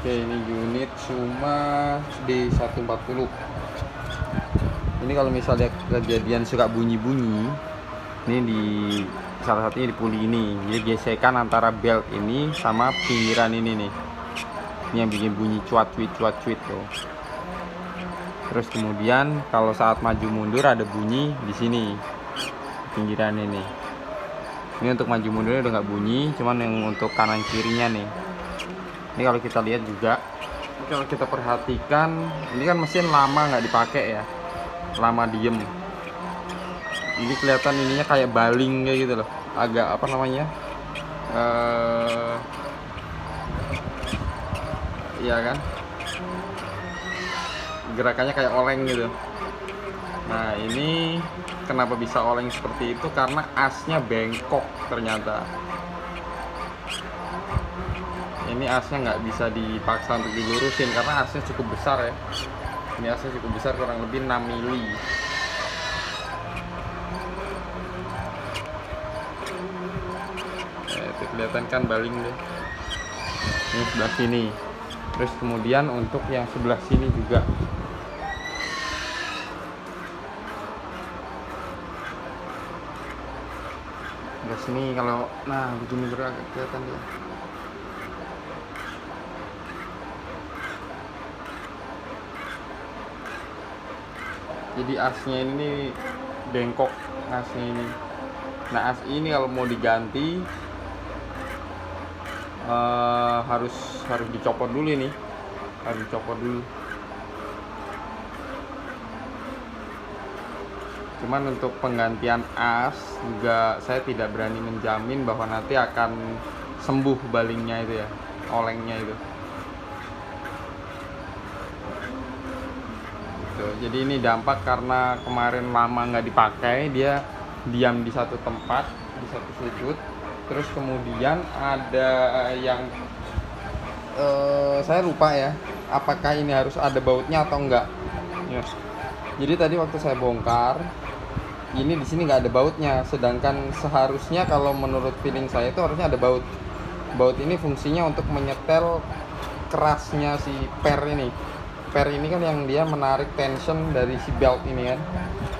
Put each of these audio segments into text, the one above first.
Oke, ini unit cuma D140. Ini kalau misalnya kejadian suka bunyi-bunyi, ini di salah satunya di puli ini. Jadi gesekan antara belt ini sama pinggiran ini nih. Ini yang bikin bunyi cuat-cuit tuh. Terus kemudian kalau saat maju mundur ada bunyi di sini, pinggiran ini. Ini untuk maju mundurnya udah nggak bunyi, cuman yang untuk kanan kirinya nih. Ini kalau kita lihat juga, kalau kita perhatikan, ini kan mesin lama nggak dipakai ya, lama diem. Ini kelihatan ininya kayak baling kayak gitu loh, agak apa namanya, iya kan, gerakannya kayak oleng gitu. Nah ini kenapa bisa oleng seperti itu, karena asnya bengkok ternyata. Ini asnya nggak bisa dipaksa untuk dilurusin karena asnya cukup besar ya. Ini asnya cukup besar, kurang lebih 6 mili. Itu kelihatan kan baling deh. Ini sebelah sini. Terus kemudian untuk yang sebelah sini juga. Sebelah sini kalau nah begini agak kelihatan ya. Jadi asnya ini bengkok, asnya ini. Nah as ini kalau mau diganti harus dicopot dulu ini, harus dicopot dulu. Cuman untuk penggantian as juga saya tidak berani menjamin bahwa nanti akan sembuh balingnya itu ya, olengnya itu. Jadi ini dampak karena kemarin lama nggak dipakai, dia diam di satu tempat, di satu sudut. Terus kemudian ada yang saya lupa ya, apakah ini harus ada bautnya atau enggak ya. Jadi tadi waktu saya bongkar, ini di sini nggak ada bautnya, sedangkan seharusnya kalau menurut feeling saya itu harusnya ada baut. Baut ini fungsinya untuk menyetel kerasnya si per ini. Per ini kan yang dia menarik tension dari si belt ini kan.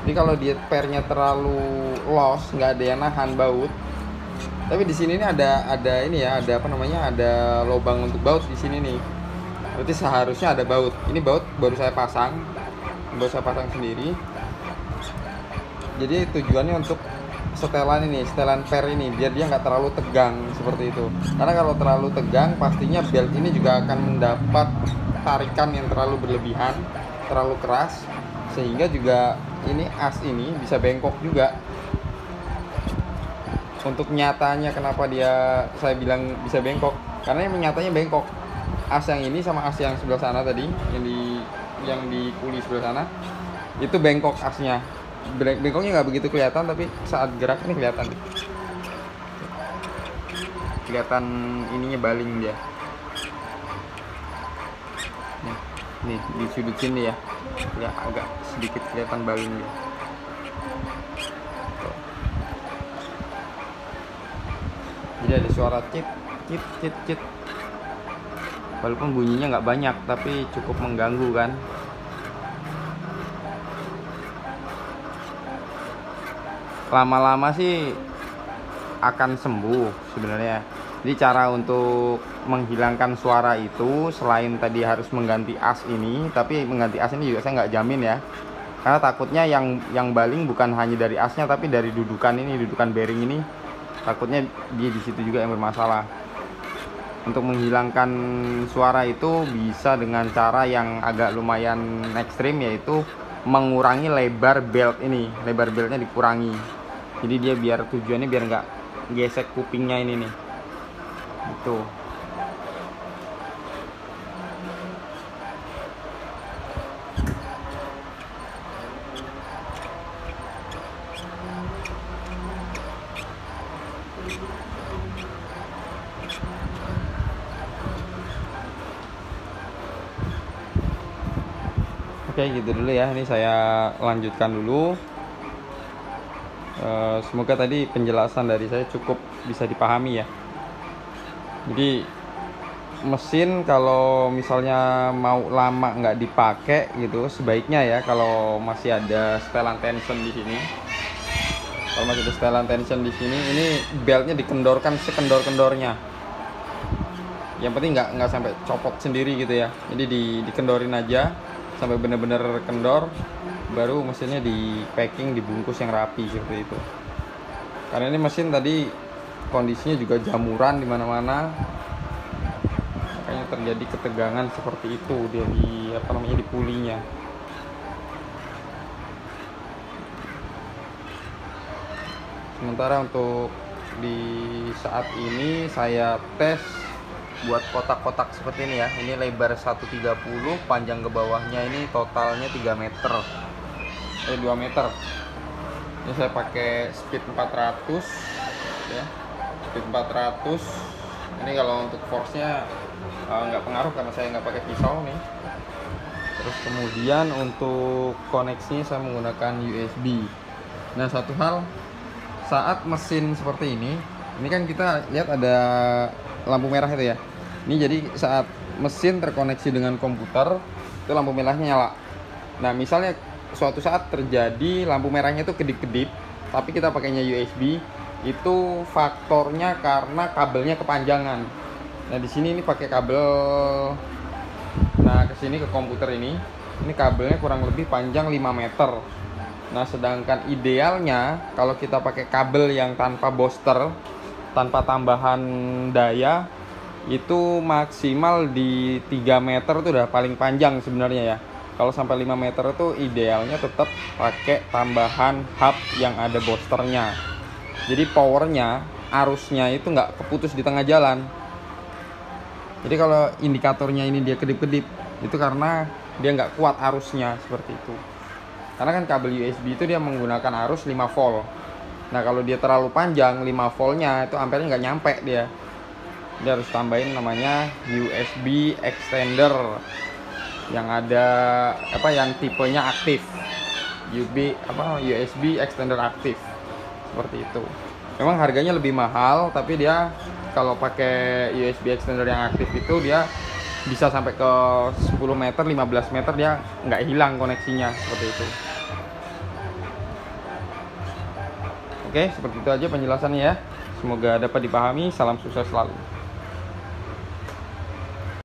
Jadi kalau dia pernya terlalu loss, nggak ada yang nahan baut. Tapi di sini ini ada ini ya, ada apa namanya, ada lubang untuk baut di sini nih. Berarti seharusnya ada baut. Ini baut baru saya pasang sendiri. Jadi tujuannya untuk setelan ini, setelan per ini, biar dia nggak terlalu tegang seperti itu. Karena kalau terlalu tegang, pastinya belt ini juga akan mendapat tarikan yang terlalu berlebihan, terlalu keras, sehingga juga ini as ini bisa bengkok juga. Untuk nyatanya kenapa saya bilang bisa bengkok, karena yang nyatanya bengkok. As yang ini sama as yang sebelah sana tadi, yang di kuli sebelah sana, itu bengkok asnya. Bengkoknya nggak begitu kelihatan, tapi saat gerak ini kelihatan ininya baling dia. Nih di sudut sini ya, agak sedikit kelihatan baling dia. Jadi ada suara cit cit cit. Walaupun bunyinya nggak banyak, tapi cukup mengganggu kan. Lama-lama sih akan sembuh sebenarnya. Jadi cara untuk menghilangkan suara itu, selain tadi harus mengganti as ini, tapi mengganti as ini juga saya nggak jamin ya. Karena takutnya yang baling bukan hanya dari asnya, tapi dari dudukan ini, dudukan bearing ini. Takutnya dia di situ juga yang bermasalah. Untuk menghilangkan suara itu bisa dengan cara yang agak lumayan ekstrim, yaitu mengurangi lebar belt ini. Lebar beltnya dikurangi. Jadi dia biar tujuannya biar nggak gesek kupingnya ini nih. Itu. Oke, gitu dulu ya. Ini saya lanjutkan dulu. Semoga tadi penjelasan dari saya cukup bisa dipahami ya. Jadi mesin kalau misalnya mau lama nggak dipakai gitu, sebaiknya ya kalau masih ada setelan tension di sini. Kalau masih ada setelan tension di sini, ini beltnya dikendorkan sekendor-kendornya. Yang penting nggak sampai copot sendiri gitu ya. Jadi dikendorin aja sampai bener-bener kendor, baru mesinnya di packing, dibungkus yang rapi seperti itu. Karena ini mesin tadi kondisinya juga jamuran di mana-mana, makanya terjadi ketegangan seperti itu dia di pulinya. Sementara untuk di saat ini saya tes buat kotak-kotak seperti ini ya. Ini lebar 130, panjang ke bawahnya ini totalnya 3 meter. 2 meter. Ini saya pakai speed 400 ya. Speed 400. Ini kalau untuk force-nya nggak pengaruh karena saya nggak pakai pisau nih. Terus kemudian untuk koneksinya saya menggunakan USB. Nah, satu hal, saat mesin seperti ini kan kita lihat ada lampu merah itu ya. Ini jadi saat mesin terkoneksi dengan komputer, itu lampu merahnya nyala. Nah, misalnya suatu saat terjadi lampu merahnya itu kedip-kedip, tapi kita pakainya USB, itu faktornya karena kabelnya kepanjangan. Nah, di sini ini pakai kabel, nah ke sini ke komputer ini kabelnya kurang lebih panjang 5 meter. Nah, sedangkan idealnya kalau kita pakai kabel yang tanpa booster, tanpa tambahan daya, itu maksimal di 3 meter itu udah paling panjang sebenarnya ya. Kalau sampai 5 meter itu idealnya tetap pakai tambahan hub yang ada boosternya. Jadi powernya, arusnya itu nggak keputus di tengah jalan. Jadi kalau indikatornya ini dia kedip-kedip, itu karena dia nggak kuat arusnya seperti itu. Karena kan kabel USB itu dia menggunakan arus 5 volt. Nah, kalau dia terlalu panjang 5 voltnya itu ampernya nggak nyampe dia. Dia harus tambahin namanya USB extender yang ada yang tipenya aktif. USB extender aktif. Seperti itu. Memang harganya lebih mahal, tapi dia kalau pakai USB extender yang aktif itu dia bisa sampai ke 10 meter, 15 meter dia nggak hilang koneksinya seperti itu. Oke, seperti itu aja penjelasannya ya. Semoga dapat dipahami. Salam sukses selalu.